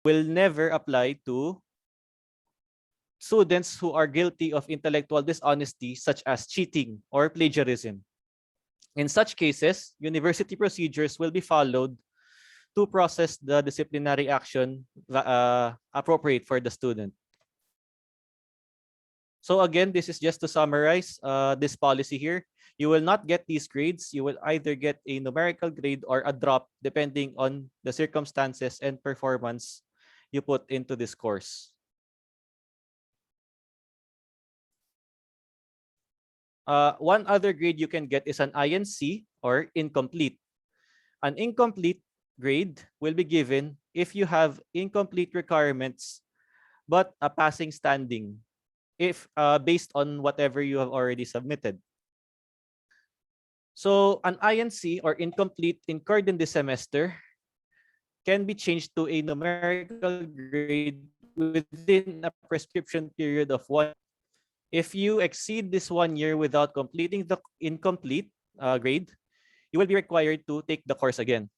will never apply to students who are guilty of intellectual dishonesty, such as cheating or plagiarism. In such cases, university procedures will be followed to process the disciplinary action appropriate for the student. So again, this is just to summarize this policy here. You will not get these grades. You will either get a numerical grade or a drop depending on the circumstances and performance you put into this course. One other grade you can get is an INC or incomplete. An incomplete grade will be given if you have incomplete requirements but a passing standing if based on whatever you have already submitted. So an INC or incomplete incurred in this semester can be changed to a numerical grade within a prescription period of 1 year. If you exceed this 1 year without completing the incomplete grade, you will be required to take the course again.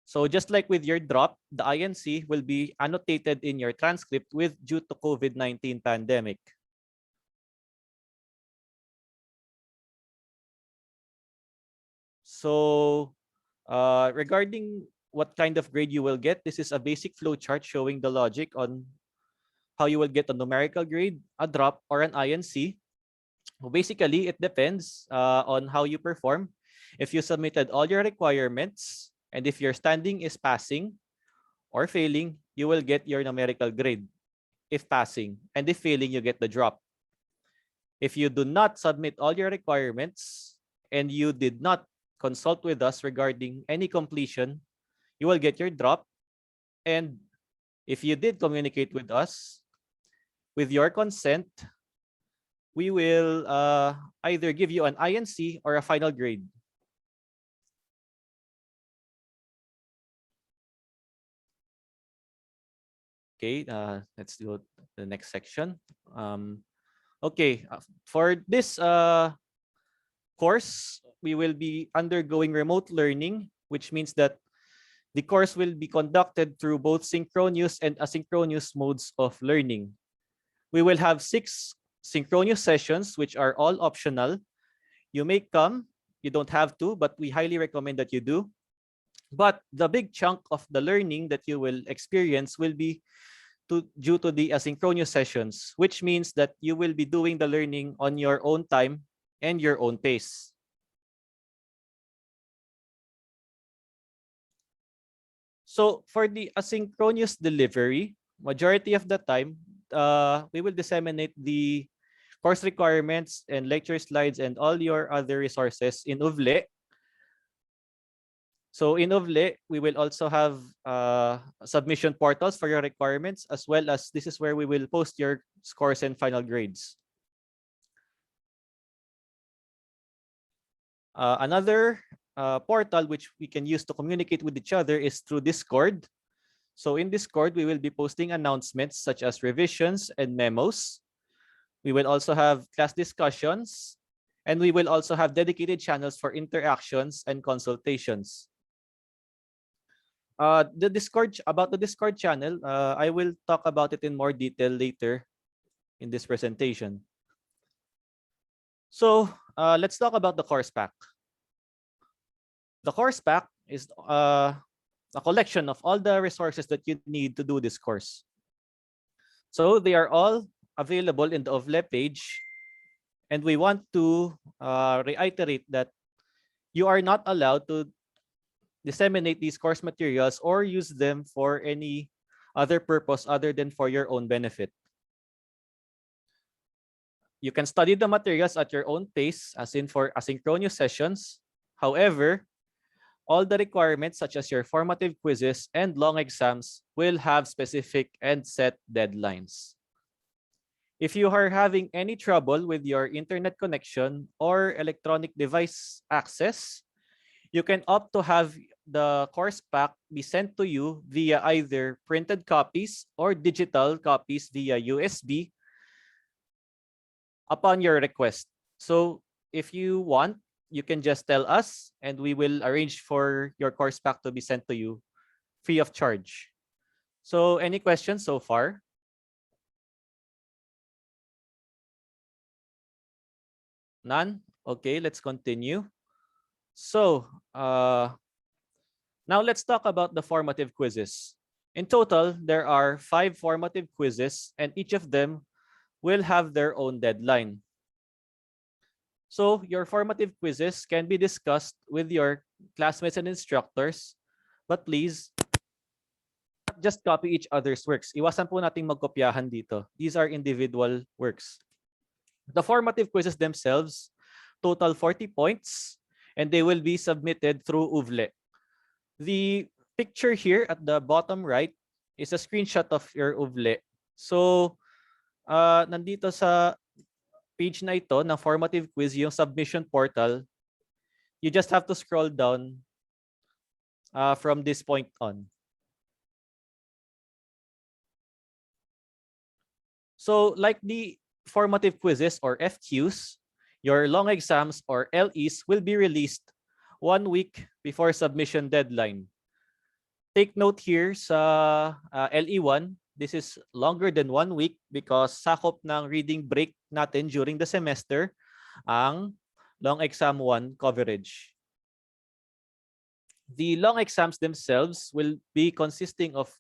So just like with your drop, the INC will be annotated in your transcript with due to COVID-19 pandemic. So regarding what kind of grade you will get, this is a basic flow chart showing the logic on how you will get a numerical grade, a drop, or an INC. Basically, it depends on how you perform. If you submitted all your requirements, and if your standing is passing or failing, you will get your numerical grade if passing. And if failing, you get the drop. If you do not submit all your requirements and you did not consult with us regarding any completion, you will get your drop. And if you did communicate with us, with your consent, we will either give you an INC or a final grade. Okay, let's do the next section. Okay, for this course, we will be undergoing remote learning, which means that the course will be conducted through both synchronous and asynchronous modes of learning. We will have 6 synchronous sessions, which are all optional. You may come, you don't have to, but we highly recommend that you do. But the big chunk of the learning that you will experience will be due to the asynchronous sessions, which means that you will be doing the learning on your own time and your own pace. So for the asynchronous delivery, majority of the time, we will disseminate the course requirements and lecture slides and all your other resources in Uvle. So in Uvle, we will also have submission portals for your requirements, as well as this is where we will post your scores and final grades. Another portal which we can use to communicate with each other is through Discord. So in Discord, we will be posting announcements such as revisions and memos. We will also have class discussions, and we will also have dedicated channels for interactions and consultations. About the Discord channel, I will talk about it in more detail later in this presentation. So let's talk about the course pack. The course pack is a collection of all the resources that you need to do this course. So they are all available in the Uvle page, and we want to reiterate that you are not allowed to disseminate these course materials or use them for any other purpose other than for your own benefit. You can study the materials at your own pace, as in for asynchronous sessions. However, all the requirements such as your formative quizzes and long exams will have specific and set deadlines. If you are having any trouble with your internet connection or electronic device access, you can opt to have the course pack be sent to you via either printed copies or digital copies via USB upon your request. So if you want, you can just tell us and we will arrange for your course pack to be sent to you free of charge. So any questions so far? None? Okay, let's continue. So now let's talk about the formative quizzes. In total, there are 5 formative quizzes and each of them will have their own deadline. So your formative quizzes can be discussed with your classmates and instructors, but please not just copy each other's works. Iwasan po nating magkopyahan dito. These are individual works. The formative quizzes themselves total 40 points and they will be submitted through UVLE. The picture here at the bottom right is a screenshot of your UVLE. So, nandito sa page na ito ng formative quiz, yung submission portal, you just have to scroll down from this point on. So, like the formative quizzes or FQs, your long exams or LEs will be released 1 week before submission deadline. Take note here sa LE1, this is longer than 1 week because sakop ng reading break natin during the semester ang long exam 1 coverage. The long exams themselves will be consisting of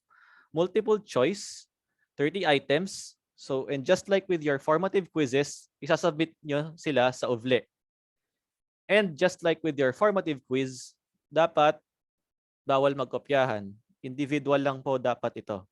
multiple choice, 30 items. So, and just like with your formative quizzes, isasubmit nyo sila sa UVLE. And just like with your formative quiz, dapat bawal magkopyahan. Individual lang po dapat ito.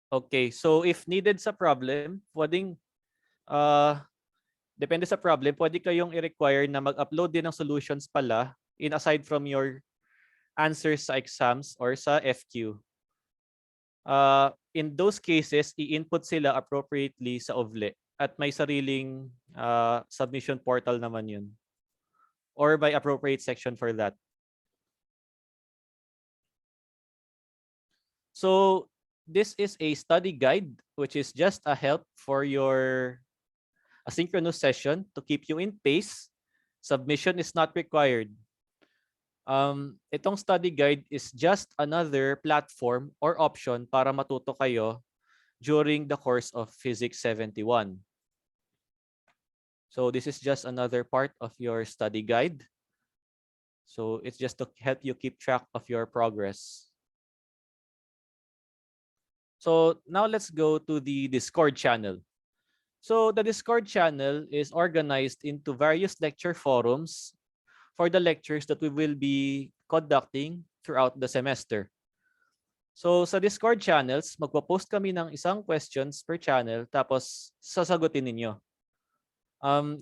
Okay, so if needed sa problem, pwedeng depende sa problem, pwede kayong i-require na mag-upload din ng solutions pala in aside from your answers sa exams or sa FQ. In those cases, i-input sila appropriately sa OVLE at may sariling submission portal naman yun or by appropriate section for that. So this is a study guide which is just a help for your asynchronous session to keep you in pace. Submission is not required. Itong study guide is just another platform or option para matuto kayo during the course of Physics 71. So this is just another part of your study guide. So it's just to help you keep track of your progress. So now let's go to the Discord channel. So the Discord channel is organized into various lecture forums for the lectures that we will be conducting throughout the semester. So sa Discord channels, magpo-post kami ng isang questions per channel tapos sasagutin ninyo.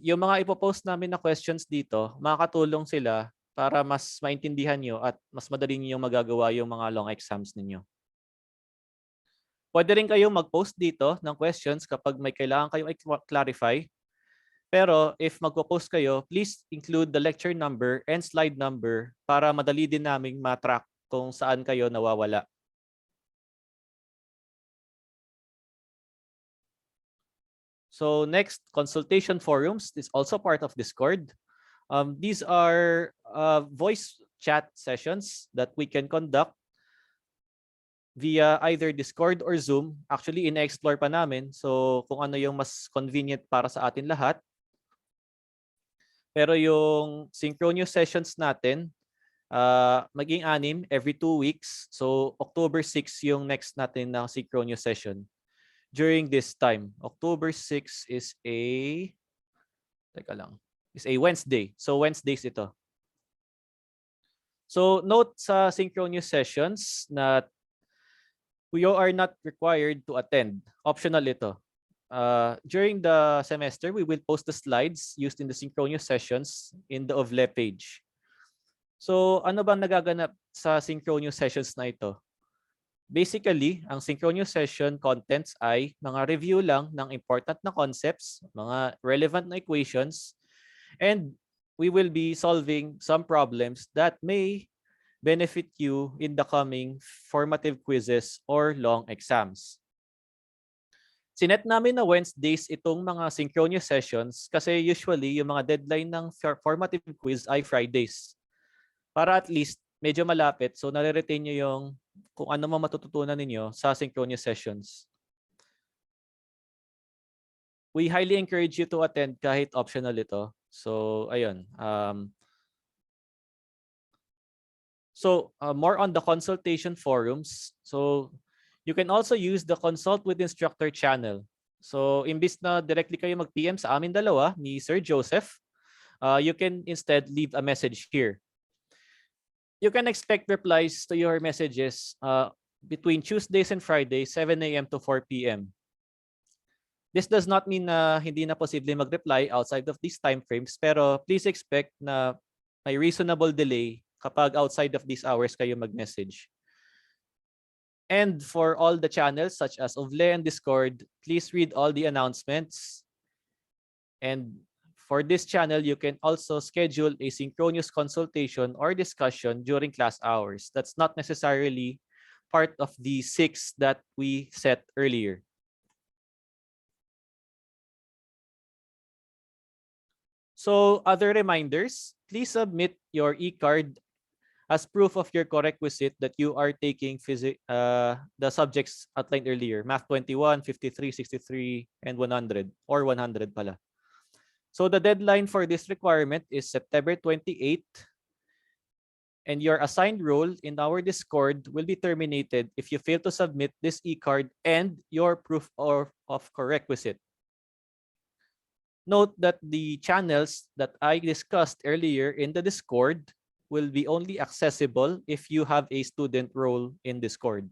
Yung mga ipopost namin na questions dito, makakatulong sila para mas maintindihan nyo at mas madali niyo magagawa yung mga long exams ninyo. Pwede rin kayong mag-post dito ng questions kapag may kailangan kayong i-clarify. Pero if magpo-post kayo, please include the lecture number and slide number para madali din naming matrack kung saan kayo nawawala. So next, consultation forums is also part of Discord. These are voice chat sessions that we can conduct via either Discord or Zoom. Actually, ina-explore pa namin. So kung ano yung mas convenient para sa atin lahat. Pero yung synchronous sessions natin, maging 6 every 2 weeks. So October 6 yung next natin na synchronous session. During this time, October 6 is a Wednesday. So Wednesdays ito. So note sa synchronous sessions na you are not required to attend. Optional ito. During the semester, we will post the slides used in the synchronous sessions in the OVLE page. So ano bang nagaganap sa synchronous sessions na ito? Basically, ang synchronous session contents ay mga review lang ng important na concepts, mga relevant na equations, and we will be solving some problems that may benefit you in the coming formative quizzes or long exams. Sinet namin na Wednesdays itong mga synchronous sessions kasi usually yung mga deadline ng formative quiz ay Fridays. Para at least medyo malapit so nare-retain nyo yung kung ano man matututunan ninyo sa synchronous sessions. We highly encourage you to attend kahit optional ito. So ayun. More on the consultation forums. So you can also use the consult with instructor channel. So imbis na directly kayo mag-PM sa amin dalawa ni Sir Joseph, you can instead leave a message here. You can expect replies to your messages between Tuesdays and Fridays, 7 a.m. to 4 p.m. This does not mean na hindi na posible mag-reply outside of these time frames, pero please expect na may reasonable delay kapag outside of these hours kayo mag-message. And for all the channels such as Ovle and Discord, please read all the announcements. And for this channel, you can also schedule a synchronous consultation or discussion during class hours. That's not necessarily part of the 6 that we set earlier. So other reminders, please submit your e-card as proof of your requisite that you are taking the subjects outlined earlier, Math 21, 53, 63, and 100, or 100 pala. So the deadline for this requirement is September 28th, and your assigned role in our Discord will be terminated if you fail to submit this e-card and your proof of requisite. Note that the channels that I discussed earlier in the Discord will be only accessible if you have a student role in Discord.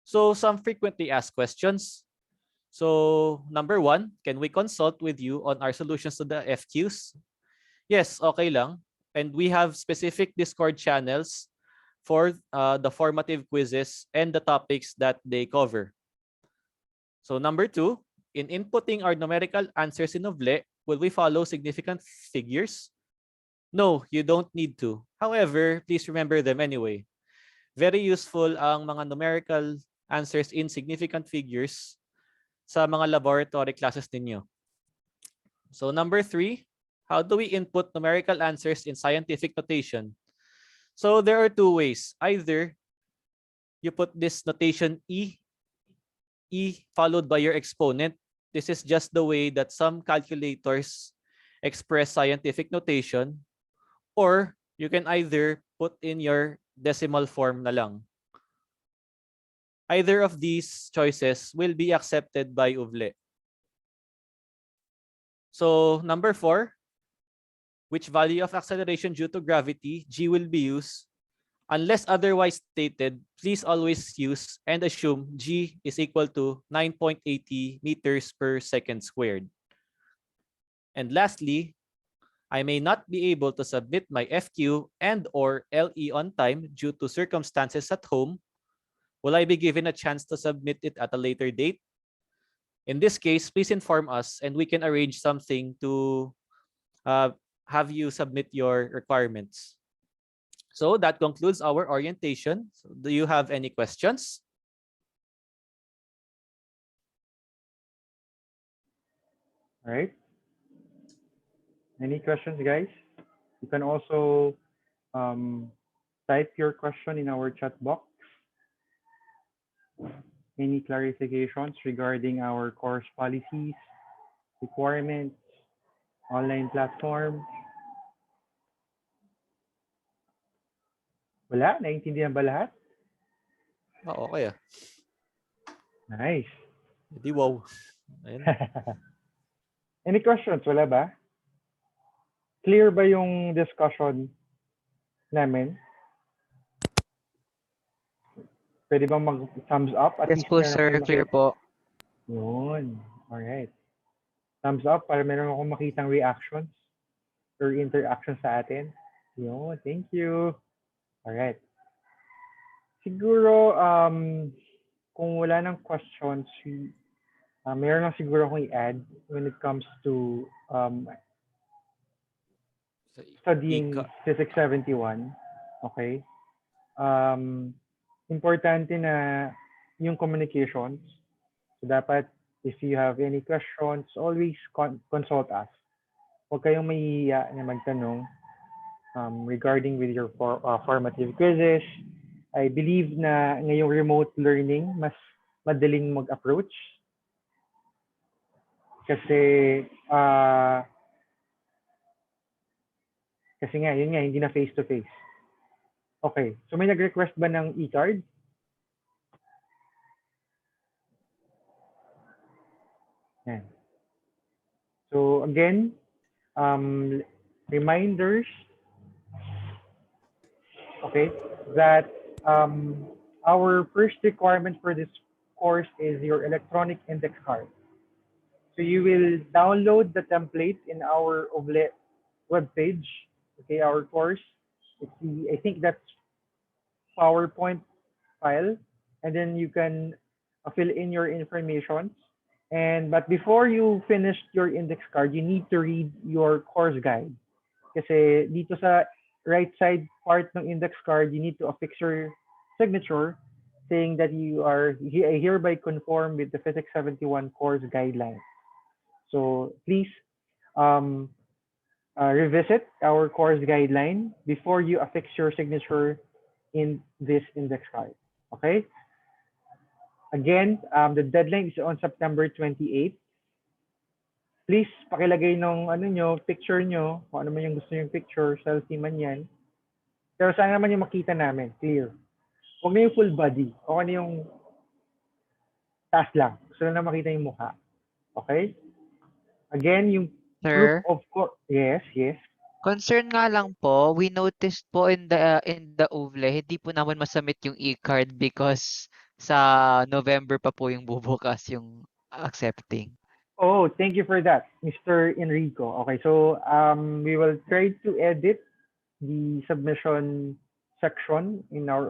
So some frequently asked questions. So number 1, can we consult with you on our solutions to the FQs? Yes, okay lang. And we have specific Discord channels for the formative quizzes and the topics that they cover. So number 2, in inputting our numerical answers in Ovle, will we follow significant figures? No, you don't need to. However, please remember them anyway. Very useful ang mga numerical answers in significant figures sa mga laboratory classes ninyo. So number 3, how do we input numerical answers in scientific notation? So there are 2 ways. Either you put this notation E followed by your exponent. This is just the way that some calculators express scientific notation, or you can either put in your decimal form na lang. Either of these choices will be accepted by Ovle. So number 4, which value of acceleration due to gravity, G, will be used? Unless otherwise stated, please always use and assume G is equal to 9.80 meters per second squared. And lastly, I may not be able to submit my FQ and or LE on time due to circumstances at home. Will I be given a chance to submit it at a later date? In this case, please inform us and we can arrange something to have you submit your requirements. So that concludes our orientation. So do you have any questions? All right. Any questions, guys? You can also type your question in our chat box. Any clarifications regarding our course policies, requirements, online platform? Wala? Naiintindihan ba lahat? Oh, okay. Nice. Di wow. Ayun. Any questions? Wala ba? Clear ba yung discussion namin? Pwede bang mag-thumbs up? At Yes least po, meron sir. akong Clear makita. po. Yun. Alright. Thumbs up para meron akong makitang reactions or interactions sa atin. Yun. Thank you. Alright. Siguro, kung wala ng questions, meron lang siguro akong i-add when it comes to So, studying ika Physics 71, okay, um, importante na yung communications. So dapat if you have any questions, always consult us. Huwag kayong mahihiya na magtanong regarding with your formative quizzes. I believe na ngayong remote learning, mas madaling mag-approach kasi kasi nga, yun nga, hindi na face to face. Okay, so may nag-request ba ng e-card? Yan. So again, reminders, okay, that our first requirement for this course is your electronic index card. So you will download the template in our web page, okay, our course. I think that's PowerPoint file, and then you can fill in your information. But before you finish your index card, you need to read your course guide. Kasi dito sa right side part ng index card, you need to affix your signature saying that you are hereby conform with the Physics 71 course guidelines. So please um, revisit our course guideline before you affix your signature in this index card. Okay? Again, the deadline is on September 28th. Please pakilagay ng ano nyo, picture nyo, kung ano man yung gusto yung picture, selfie man yan. Pero sana naman yung makita namin, clear. Huwag na yung full body, o ano yung taas lang. Gusto na makita yung mukha. Okay? Again, yung proof Sir, of course. Yes, yes. concern nga lang po, we noticed po in the OVLE, hindi po naman masubmit yung e-card because sa November pa po yung bubukas yung accepting. Oh, thank you for that, Mr. Enrico. Okay, so we will try to edit the submission section in our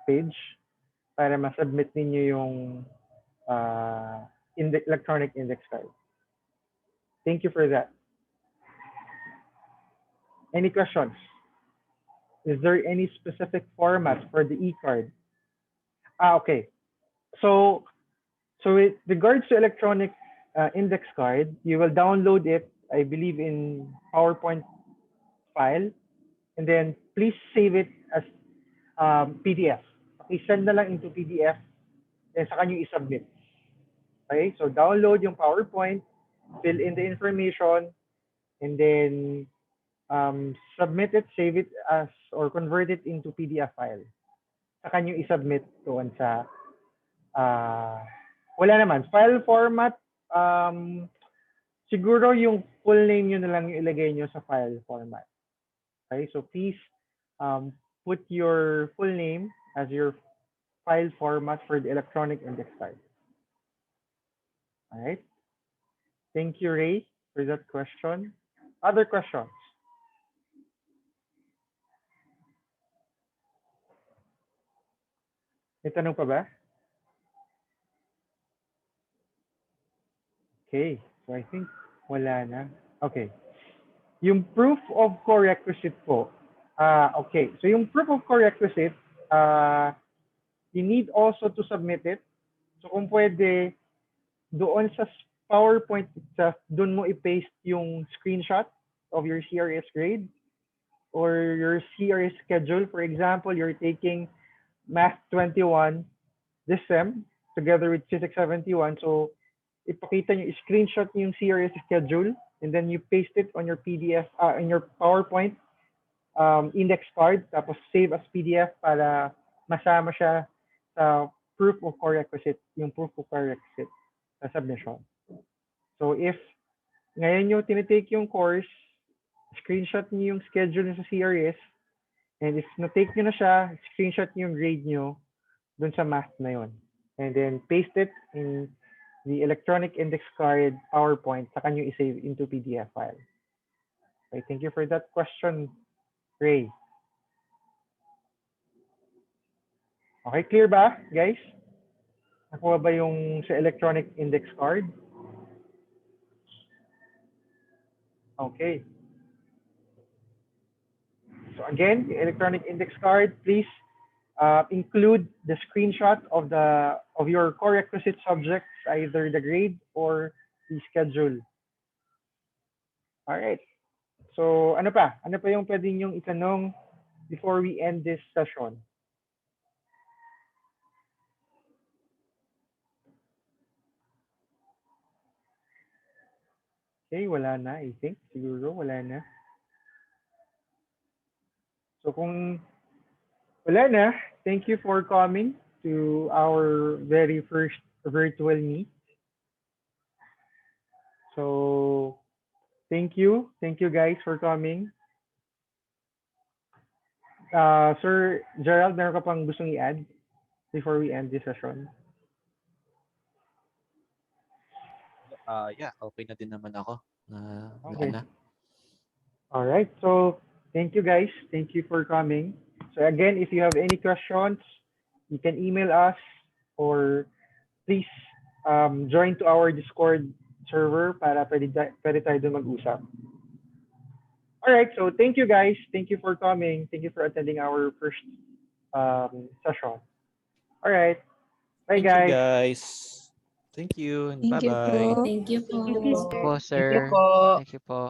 page para ma-submit ninyo yung electronic index card. Thank you for that. Any questions? Is there any specific format for the e-card? Okay. So with regards to electronic index card, you will download it, I believe, in PowerPoint file, and then please save it as PDF. Okay, send na lang into PDF, then saka nyo i-submit. Okay, so download yung PowerPoint, fill in the information, and then submit it, save it as, or convert it into PDF file. Saka nyo i-submit doon sa, wala naman, file format, siguro yung full name nyo na lang yung ilagay nyo sa file format. Okay, so please put your full name as your file format for the electronic index card. All right. Thank you, Ray, for that question. Other questions? May tanong pa ba? Okay, so I think wala na. Okay. Yung proof of core requisite po. Okay, so yung proof of core requisite, you need also to submit it. So kung pwede, doon sa PowerPoint itself, doon mo i-paste yung screenshot of your CRS grade or your CRS schedule. For example, you're taking Math 21 this sem together with Physics 71. So ipakita nyo, screenshot nyo yung CRS schedule and then you paste it on your PDF, in your PowerPoint index card, tapos save as PDF para masama siya sa proof of core requisite, yung proof of core requisite sa submission. So if ngayon nyo tinitake yung course, screenshot nyo yung schedule nyo sa CRS, and if na-take nyo na siya, screenshot nyo yung grade nyo dun sa math na yon. And then paste it in the electronic index card PowerPoint, saka nyo i-save into PDF file. Okay, thank you for that question, Ray. Okay, clear ba, guys? Nakuha ba yung sa electronic index card? Okay. So again, the electronic index card, please include the screenshot of your core requisite subjects, either the grade or the schedule. All right. So ano pa? Ano pa yung pwede niyong itanong before we end this session? Okay, wala na, I think. Siguro wala na. So kung wala na, thank you for coming to our very first virtual meet. So thank you. Thank you guys for coming. Sir Gerald, meron ka pang gustong i-add before we end this session? Yeah, okay na din naman ako. Wala Okay. na. All right. So thank you guys. Thank you for coming. So again, if you have any questions, you can email us or please join to our Discord server para pwede tayo doon mag-usap. All right. So thank you guys. Thank you for coming. Thank you for attending our first session. All right. Bye Thank you, guys. guys. Thank you and Thank you bye-bye. po. Thank you Thank you po. po, Thank you sir. po. Thank you po.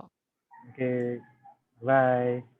Okay. Bye.